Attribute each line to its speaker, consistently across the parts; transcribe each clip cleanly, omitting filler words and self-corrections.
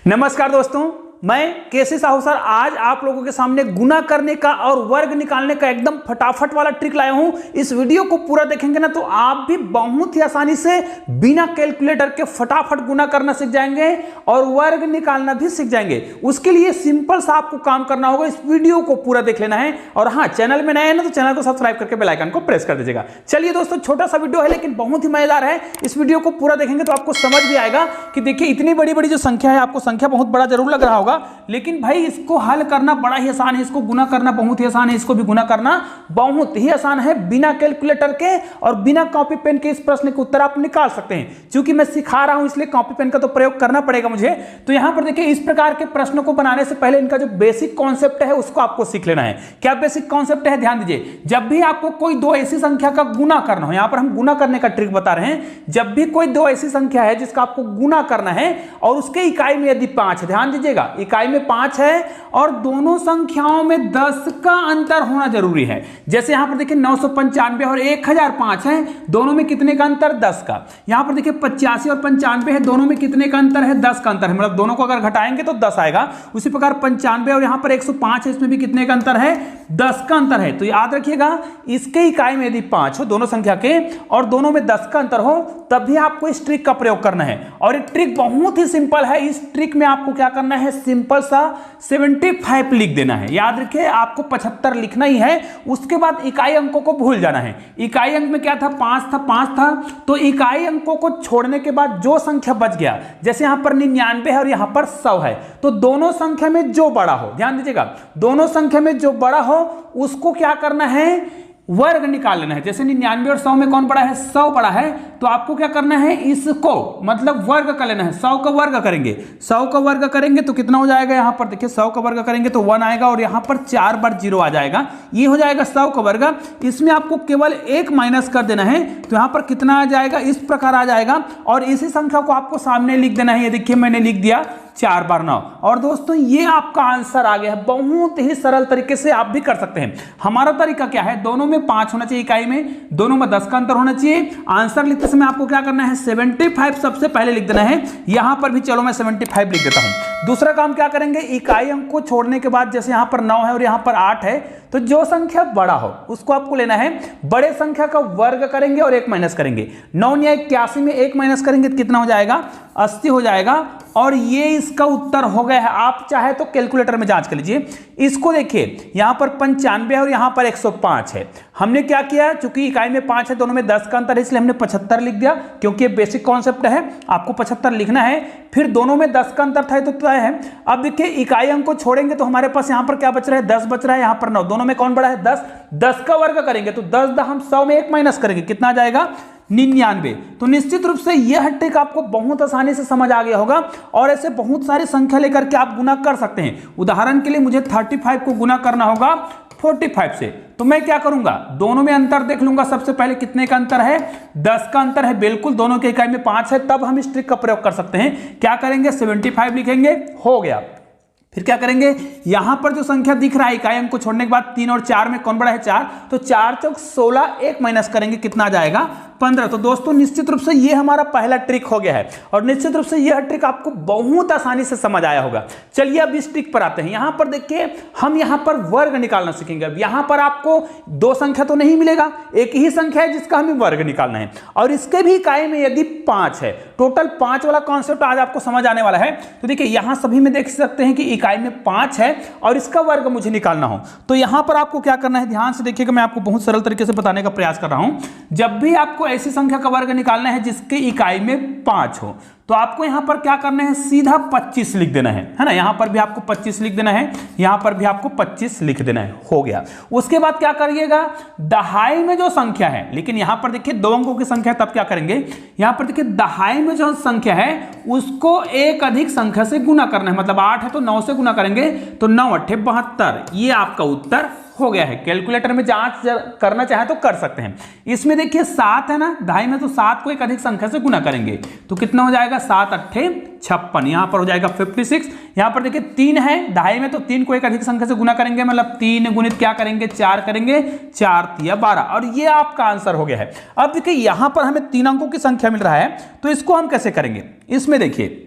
Speaker 1: नमस्कार दोस्तों, मैं केसी साहू सर आज आप लोगों के सामने गुना करने का और वर्ग निकालने का एकदम फटाफट वाला ट्रिक लाया हूं। इस वीडियो को पूरा देखेंगे ना तो आप भी बहुत ही आसानी से बिना कैलकुलेटर के फटाफट गुना करना सीख जाएंगे और वर्ग निकालना भी सीख जाएंगे। उसके लिए सिंपल सा आपको काम करना होगा, इस वीडियो को पूरा देख लेना है और हाँ, चैनल में नए हैं ना तो चैनल को सब्सक्राइब करके बेल आइकन को प्रेस कर दीजिएगा। चलिए दोस्तों, छोटा सा वीडियो है लेकिन बहुत ही मजेदार है। इस वीडियो को पूरा देखेंगे तो आपको समझ भी आएगा कि देखिए इतनी बड़ी बड़ी जो संख्या है, आपको संख्या बहुत बड़ा जरूर लग रहा होगा लेकिन भाई इसको हल करना बड़ा ही आसान है, इसको गुना करना बहुत ही आसान है, इसको भी गुना करना बहुत ही आसान है। बिना कैलकुलेटर के और बिना कॉपी पेन के इस प्रश्न के उत्तर आप निकाल सकते हैं। क्योंकि मैं सिखा रहा हूं इसलिए कॉपी पेन का तो प्रयोग करना पड़ेगा मुझे। तो यहां पर देखिए, इस प्रकार के प्रश्नों को बनाने से पहले इनका जो बेसिक कॉन्सेप्ट है उसको आपको सीख लेना है। क्या बेसिक कॉन्सेप्ट है, ध्यान दीजिए। जब भी आपको कोई दो ऐसी संख्या का गुना करना हो, यहां पर हम गुना करने का ट्रिक बता रहे हैं। जब भी कोई दो ऐसी संख्या है जिसका आपको गुना करना है और उसके इकाई में यदि 5 है, ध्यान दीजिएगा, इकाई में 5 है और दोनों संख्याओं में 10 का अंतर होना जरूरी है। जैसे यहां पर देखिए 995 और 1005 है, दोनों में कितने का अंतर, 10 का। यहां पर देखिए 85 और 95 है, दोनों में कितने का अंतर है, 10 का अंतर है, मतलब दोनों को अगर घटाएंगे तो 10 आएगा। उसी प्रकार 95 और यहां पर 105 है, इसमें भी कितने का अंतर है, 10 का अंतर है। तो याद रखिएगा, इसके इकाई में यदि 5 हो दोनों संख्या के और दोनों में 10 का अंतर हो तब भी आपको इस ट्रिक का प्रयोग करना है। और ये ट्रिक बहुत ही सिंपल है। इस ट्रिक में आपको क्या करना है, सिंपल सा 75 लिख देना है। याद रखिए, आपको 75 लिखना ही है। उसके बाद इकाई अंकों को भूल जाना है। इकाई अंक में क्या था, 5 था, तो इकाई अंकों को छोड़ने के बाद जो संख्या बच गया, जैसे यहां पर 99 है और यहां पर 100 है, तो दोनों संख्या में जो बड़ा हो, ध्यान दीजिएगा, दोनों संख्या में जो बड़ा हो उसको क्या करना है, वर्ग निकाल लेना है। जैसे 99 और 100 में कौन बड़ा है, 100 बड़ा है, तो आपको क्या करना है, इसको मतलब वर्ग कर लेना है। 100 का वर्ग करेंगे, 100 का वर्ग करेंगे तो कितना हो जाएगा, यहां पर देखिए 100 का वर्ग करेंगे तो 1 आएगा और यहां पर 4 बार 0 आ जाएगा। ये हो जाएगा 100 का वर्ग। इसमें आपको केवल 1 माइनस कर देना है, तो यहां पर कितना आ जाएगा, इस प्रकार आ जाएगा। और इसी संख्या को आपको सामने लिख देना है। ये देखिए मैंने लिख दिया 4 बार 9। और दोस्तों ये आपका आंसर आ गया है। बहुत ही सरल तरीके से आप भी कर सकते हैं। हमारा तरीका क्या है, दोनों में 5 होना चाहिए इकाई में, दोनों में 10 का अंतर होना चाहिए। आंसर लिखते समय आपको क्या करना है, 75 सबसे पहले लिख देना है। यहां पर भी चलो मैं 75 लिख देता हूं। दूसरा काम क्या करेंगे, इकाई अंक को छोड़ने के बाद जैसे यहां पर 9 है और यहां पर 8 है, तो जो संख्या बड़ा हो उसको आपको लेना है, बड़े संख्या का वर्ग करेंगे और 1 माइनस करेंगे। 9 या 81 में 1 माइनस करेंगे तो कितना हो जाएगा, 80 हो जाएगा। और ये इसका उत्तर हो गया है। आप चाहे तो कैलकुलेटर में जांच कर लीजिए। इसको देखिए, यहां पर 95 है और यहां पर 105 है। हमने क्या किया, चूंकि इकाई में 5 है, दोनों में 10 का अंतर है, इसलिए हमने 75 लिख दिया, क्योंकि ये बेसिक कॉन्सेप्ट है, आपको 75 लिखना है। फिर दोनों में 10 का अंतर था तो तय है। अब देखिए इकाई अंक को छोड़ेंगे तो हमारे पास यहां पर क्या बच रहा है, 10 बच रहा है, यहां पर 9, दोनों में कौन बड़ा है, 10। 10 का वर्ग करेंगे तो 10 हम 100 में 1 माइनस करेंगे, कितना आ जाएगा, 99। तो निश्चित रूप से यह ट्रिक आपको बहुत आसानी से समझ आ गया होगा और ऐसे बहुत सारी संख्या लेकर के आप गुना कर सकते हैं। उदाहरण के लिए मुझे 35 को गुना करना होगा 45 से, तो मैं क्या करूंगा, दोनों में अंतर देख लूंगा। सबसे पहले कितने का अंतर है, 10 का अंतर है, बिल्कुल दोनों के इकाई में 5 है, तब हम इस ट्रिक का प्रयोग कर सकते हैं। क्या करेंगे, 75 लिखेंगे, हो गया। फिर क्या करेंगे, यहां पर जो संख्या दिख रहा है इकाई अंक को छोड़ने के बाद 3 और 4 में कौन बड़ा है, 4, तो 4 चौक 16, 1 माइनस करेंगे, कितना आ जाएगा, 15। तो दोस्तों निश्चित रूप से ये हमारा पहला ट्रिक हो गया है और निश्चित रूप से यह ट्रिक आपको बहुत आसानी से समझ आया होगा। चलिए अब इस ट्रिक पर आते हैं। यहां पर देखिए, हम यहां पर वर्ग निकालना सीखेंगे। अब यहां पर आपको दो संख्या तो नहीं मिलेगा, एक ही संख्या है जिसका हमें वर्ग निकालना है और इसके भी इकाई में यदि 5 है, टोटल 5 वाला कॉन्सेप्ट आज आपको समझ आने वाला है। तो देखिए यहां सभी में देख सकते हैं कि इकाई में 5 है और इसका वर्ग मुझे निकालना हो, तो यहां पर आपको क्या करना है, ध्यान से देखिएगा, मैं आपको बहुत सरल तरीके से बताने का प्रयास कर रहा हूं। जब भी आपको ऐसी संख्या का वर्ग निकालना है जिसके इकाई में 5 हो, तो आपको यहां पर क्या करना है, सीधा 25 लिख देना है ना। यहां पर भी आपको 25 लिख देना है, यहां पर भी आपको 25 लिख देना है, हो गया। उसके बाद क्या करिएगा, दहाई में जो संख्या है, लेकिन यहां पर देखिए 2 अंकों की संख्या, तब क्या करेंगे, यहां पर देखिए दहाई में जो संख्या है उसको एक अधिक संख्या से गुना करना है। मतलब 8 है तो 9 से गुना करेंगे तो 9 8 72, ये आपका उत्तर हो गया है। कैलकुलेटर में जांच करना चाहे तो कर सकते हैं। इसमें देखिए 7 है ना, दहाई में, तो 7 को एक अधिक संख्या से गुना करेंगे तो कितना हो जाएगा, 7 8 56, यहां पर हो जाएगा 56। यहां पर देखिए 3 है दहाई में, तो 3 को एक अधिक संख्या से गुना करेंगे, मतलब 3 गुणित क्या करेंगे, 4 करेंगे, 4 3 12, और ये आपका आंसर हो गया है। अब देखिए यहां पर हमें 3 अंकों की संख्या मिल रहा है, तो इसको हम कैसे करेंगे, इसमें देखिए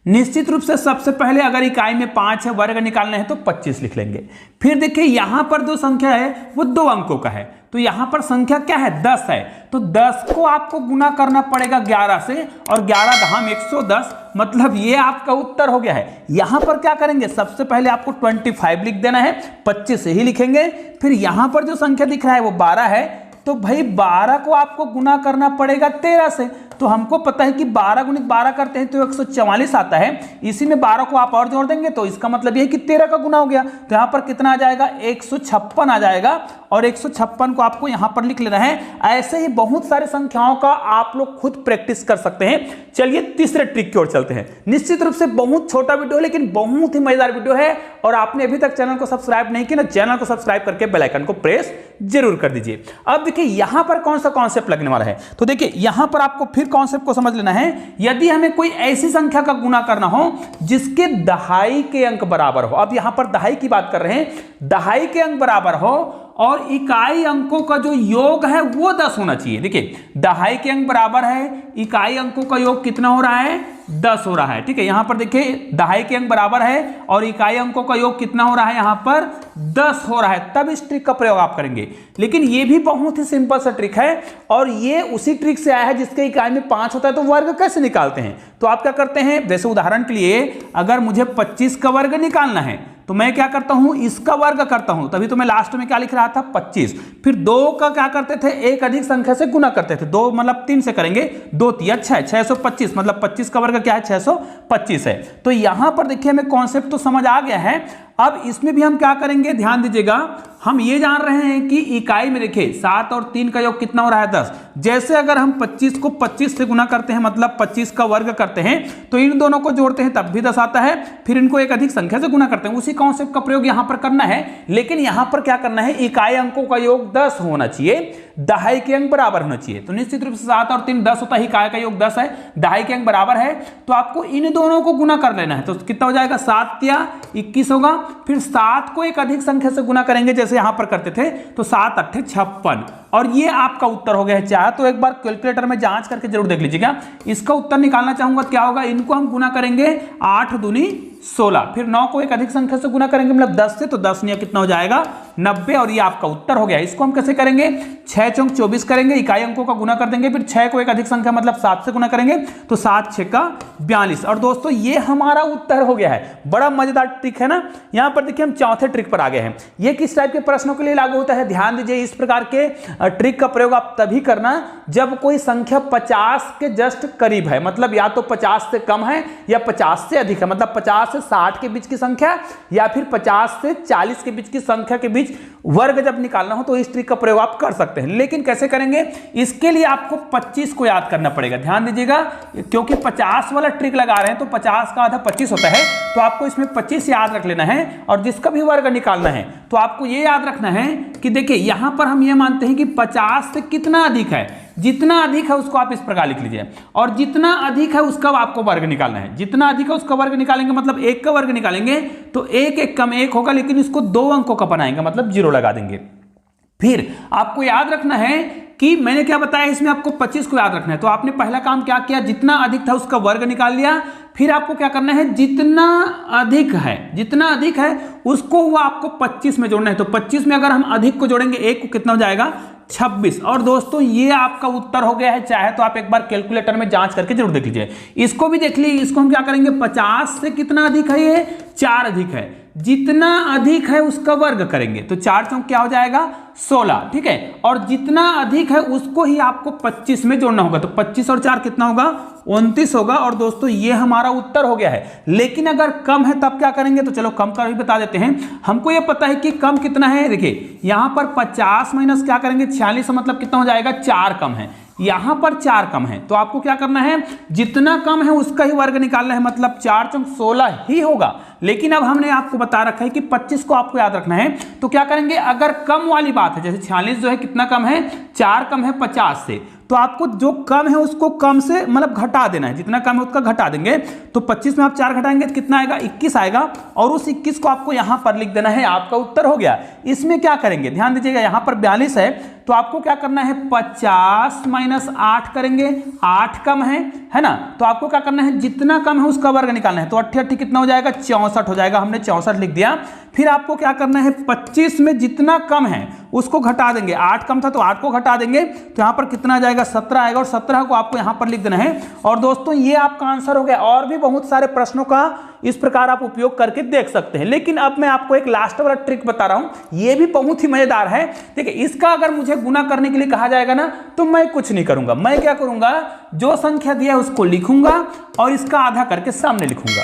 Speaker 1: निश्चित रूप से सबसे पहले अगर इकाई में 5 है, वर्ग निकालना है तो 25 लिख लेंगे। फिर देखिए यहां पर जो संख्या है वो 2 अंकों का है, तो यहां पर संख्या क्या है 10 है, तो 10 को आपको गुना करना पड़ेगा 11 से, और 11 दहाम 110, मतलब ये आपका उत्तर हो गया है। यहां पर क्या करेंगे, सबसे पहले आपको 25 लिख देना है, 25 ही लिखेंगे। फिर यहां पर जो संख्या दिख रहा है वो 12 है, तो भाई 12 को आपको गुना करना पड़ेगा 13 से, तो हमको पता है कि 12 गुणित 12 करते हैं तो 144 आता है। इसी में 12 को आप और जोड़ देंगे तो इसका मतलब ये कि 13 का गुना हो गया, तो यहाँ पर कितना आ जाएगा 156 आ जाएगा, और 156 को आपको यहाँ पर लिख लेना है। ऐसे ही बहुत सारी संख्याओं का आप लोग खुद प्रैक्टिस कर सकते हैं। चलिए तीसरे ट्रिक की ओर चलते हैं। निश्चित रूप से बहुत छोटा वीडियो है लेकिन बहुत ही मजेदार वीडियो है, और आपने अभी तक चैनल को सब्सक्राइब नहीं किया ना, चैनल को सब्सक्राइब करके बेल आइकन को प्रेस जरूर कर दीजिए। अब देखिए यहां पर कौन सा कॉन्सेप्ट लगने वाला है, तो देखिए यहां पर आपको फिर कॉन्सेप्ट को समझ लेना है। यदि हमें कोई ऐसी संख्या का गुना करना हो जिसके दहाई के अंक बराबर हो, अब यहां पर दहाई की बात कर रहे हैं, दहाई के अंक बराबर हो और इकाई अंकों का जो योग है वो 10 होना चाहिए। देखिए दहाई के अंक बराबर है, इकाई अंकों का योग कितना हो रहा है 10 हो रहा है, ठीक है। यहां पर देखिए दहाई के अंक बराबर है और इकाई अंकों का योग कितना हो रहा है, यहां पर 10 हो रहा है, तब इस ट्रिक का प्रयोग आप करेंगे। लेकिन ये भी बहुत ही सिंपल सा ट्रिक है, और ये उसी ट्रिक से आया है जिसके इकाई में 5 होता है, तो वर्ग कैसे निकालते हैं। तो आप क्या करते हैं, वैसे उदाहरण के लिए अगर मुझे 25 का वर्ग निकालना है तो मैं क्या करता हूं, इसका वर्ग करता हूं, तभी तो मैं लास्ट में क्या लिख रहा था 25। फिर 2 का क्या करते थे, एक अधिक संख्या से गुना करते थे, 2 मतलब 3 से करेंगे, 2 3 6 625, मतलब 25 का वर्ग क्या है 625 है। तो यहां पर देखिए हमें कॉन्सेप्ट तो समझ आ गया है। अब इसमें भी हम क्या करेंगे, ध्यान दीजिएगा, हम ये जान रहे हैं कि इकाई में देखिए 7 और 3 का योग कितना हो रहा है 10। जैसे अगर हम 25 को 25 से गुना करते हैं, मतलब 25 का वर्ग करते हैं, तो इन दोनों को जोड़ते हैं तब भी 10 आता है, फिर इनको एक अधिक संख्या से गुना करते हैं। उसी कॉन्सेप्ट का प्रयोग यहां पर करना है, लेकिन यहां पर क्या करना है, इकाई अंकों का योग 10 होना चाहिए, दहाई के अंक बराबर होना चाहिए। तो निश्चित रूप से 7 और 3 10 होता है, इकाई का योग 10 है, दहाई के अंक बराबर है, तो आपको इन दोनों को गुना कर लेना है। तो कितना हो जाएगा 7 या 21 होगा, फिर 7 को एक अधिक संख्या से गुना करेंगे जैसे यहां पर करते थे, तो 7 8 56, और ये आपका उत्तर हो गया है। चाहे तो एक बार कैलकुलेटर में जांच करके जरूर देख लीजिएगा। इसका उत्तर निकालना चाहूंगा क्या होगा, इनको हम गुना करेंगे 8 दूनी 16, फिर 9 को एक अधिक संख्या से गुना करेंगे मतलब 10 से, तो 10 नहीं कितना हो जाएगा 90, और ये आपका उत्तर हो गया। इसको हम कैसे करेंगे, 6 चौक 24 करेंगे, इकाई अंकों का गुना कर देंगे, फिर 6 को एक अधिक संख्या मतलब 7 से गुना करेंगे, तो 7 6 का 42, और दोस्तों ये हमारा उत्तर हो गया है। बड़ा मजेदार ट्रिक है ना। यहां पर देखिए हम चौथे ट्रिक पर आ गए हैं। ये किस टाइप के प्रश्नों के लिए लागू होता है, ध्यान दीजिए। इस प्रकार के ट्रिक का प्रयोग आप तभी करना जब कोई संख्या 50 के जस्ट करीब है, मतलब या तो 50 से कम है या 50 से अधिक है, मतलब 50 से 60 के बीच की संख्या या फिर 50 से 40 के बीच की संख्या के बीच वर्ग जब निकालना हो तो इस ट्रिक का प्रयोग आप कर सकते हैं। लेकिन कैसे करेंगे, इसके लिए आपको 25 को याद करना पड़ेगा। ध्यान दीजिएगा, क्योंकि 50 वाला ट्रिक लगा रहे हैं तो 50 का आधा 25 होता है, तो आपको इसमें 25 याद रख लेना है, और जिसका भी वर्ग निकालना है तो आपको यह याद रखना है कि देखिए यहां पर हम ये मानते हैं कि 50 से कितना अधिक है, जितना अधिक है उसको आप इस प्रकार लिख लीजिए, और जितना अधिक है उसका आपको वर्ग निकालना है। जितना अधिक है उसका वर्ग निकालेंगे मतलब 1 का वर्ग निकालेंगे, तो 1 1 कम 1 होगा, लेकिन इसको 2 अंकों का बनाएंगे मतलब 0 लगा देंगे। फिर आपको याद रखना है कि मैंने क्या बताया, इसमें आपको 25 को याद रखना है। तो आपने पहला काम क्या किया, जितना अधिक था उसका वर्ग निकाल लिया। फिर आपको क्या करना है, जितना अधिक है उसको वो आपको 25 में जोड़ना है। तो 25 में अगर हम अधिक को जोड़ेंगे 1 को, कितना हो जाएगा 26। और दोस्तों ये आपका उत्तर हो गया है। चाहे तो आप एक बार कैलकुलेटर में जांच करके जरूर देख लीजिए। इसको भी देख लीजिए, इसको हम क्या करेंगे, 50 से कितना अधिक है, ये 4 अधिक है, जितना अधिक है उसका वर्ग करेंगे, तो 4 चौक क्या हो जाएगा 16, ठीक है। और जितना अधिक है उसको ही आपको 25 में जोड़ना होगा, तो 25 और 4 कितना होगा 29 होगा। और दोस्तों ये हमारा उत्तर हो गया है। लेकिन अगर कम है तब क्या करेंगे, तो चलो कम का भी बता देते हैं। हमको ये पता है कि कम कितना है, देखिए यहां पर 50 माइनस क्या करेंगे 46, मतलब कितना हो जाएगा 4 कम है, यहां पर 4 कम है, तो आपको क्या करना है, जितना कम है उसका ही वर्ग निकालना है, मतलब 4 चौक 16 ही होगा। लेकिन अब हमने आपको बता रखा है कि 25 को आपको याद रखना है, तो क्या करेंगे, अगर कम वाली बात है, जैसे 46 जो है कितना कम है, 4 कम है 50 से, तो आपको जो कम है उसको कम से मतलब घटा देना है, जितना कम है उसका घटा देंगे। तो 25 में आप 4 घटाएंगे तो कितना आएगा 21 आएगा, और उस 21 को आपको यहां पर लिख देना है, आपका उत्तर हो गया। इसमें क्या करेंगे, ध्यान दीजिएगा, यहां पर 42 है तो आपको क्या करना है 50 माइनस 8 करेंगे, 8 कम है ना, तो आपको क्या करना है जितना कम है उसका वर्ग निकालना है। तो 8 कितना हो जाएगा 64 हो जाएगा, हमने 64 लिख दिया। फिर आपको क्या करना है 25 में जितना कम है उसको घटा देंगे, 8 कम था तो 8 को घटा देंगे, तो यहां पर कितना आ जाएगा 17 आएगा, और 17 को आपको यहां पर लिख देना है। और दोस्तों ये आपका आंसर हो गया। और भी बहुत सारे प्रश्नों का इस प्रकार आप उपयोग करके देख सकते हैं, लेकिन अब मैं आपको एक लास्ट वाला ट्रिक बता रहा हूं, ये भी बहुत ही मजेदार है। देखिए इसका अगर मुझे गुना करने के लिए कहा जाएगा ना तो मैं कुछ नहीं करूंगा, मैं क्या करूंगा जो संख्या दिया है उसको लिखूंगा और इसका आधा करके सामने लिखूंगा,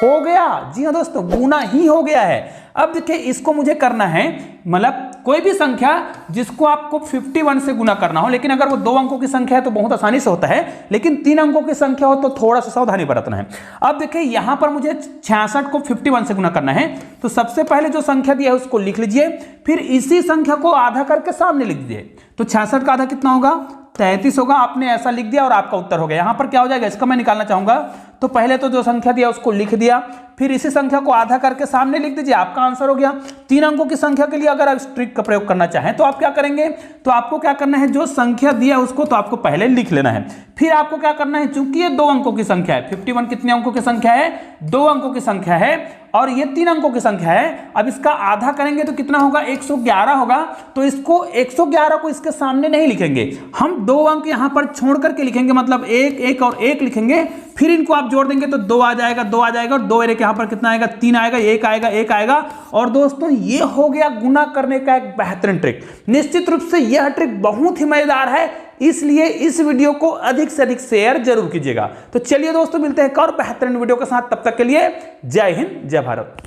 Speaker 1: हो गया। जी हाँ दोस्तों, गुना ही हो गया है। अब देखिए इसको मुझे करना है, मतलब कोई भी संख्या जिसको आपको 51 से गुना करना हो, लेकिन अगर वो 2 अंकों की संख्या है तो बहुत आसानी से होता है, लेकिन 3 अंकों की संख्या हो तो थोड़ा सा सावधानी बरतना है। अब देखिए यहां पर मुझे 66 को 51 से गुना करना है, तो सबसे पहले जो संख्या दिया है उसको लिख लीजिए, फिर इसी संख्या को आधा करके सामने लिख दीजिए। तो 66 का आधा कितना होगा 33 होगा। आपने ऐसा लिख दिया और आपका उत्तर हो गया। यहां पर क्या हो जाएगा, इसका मैं निकालना चाहूंगा, तो पहले तो जो संख्या दिया उसको लिख दिया, फिर इसी संख्या को आधा करके सामने लिख दीजिए, आपका आंसर हो गया। 3 अंकों की संख्या के लिए अगर आप इस ट्रिक का प्रयोग करना चाहें तो आप क्या करेंगे, तो आपको क्या करना है जो संख्या दिया उसको तो आपको पहले लिख लेना है, फिर आपको क्या करना है, चूंकि ये 2 अंकों की संख्या है, 51 कितने अंकों की संख्या है 2 अंकों की संख्या है, और ये 3 अंकों की संख्या है। अब इसका आधा करेंगे तो कितना होगा 111 होगा, तो इसको 111 को इसके सामने नहीं लिखेंगे, हम 2 अंक यहां पर छोड़ करके लिखेंगे, मतलब 1 1 और 1 लिखेंगे, फिर इनको आप जोड़ देंगे तो 2 आ जाएगा, 2 आ जाएगा, और 2 यहां पर कितना आएगा 3 आएगा, 1 आएगा, 1 आएगा। और दोस्तों ये हो गया गुना करने का एक बेहतरीन ट्रिक। निश्चित रूप से यह ट्रिक बहुत ही मजेदार है, इसलिए इस वीडियो को अधिक से अधिक शेयर जरूर कीजिएगा। तो चलिए दोस्तों मिलते हैं एक और बेहतरीन वीडियो के साथ, तब तक के लिए जय हिंद जय भारत।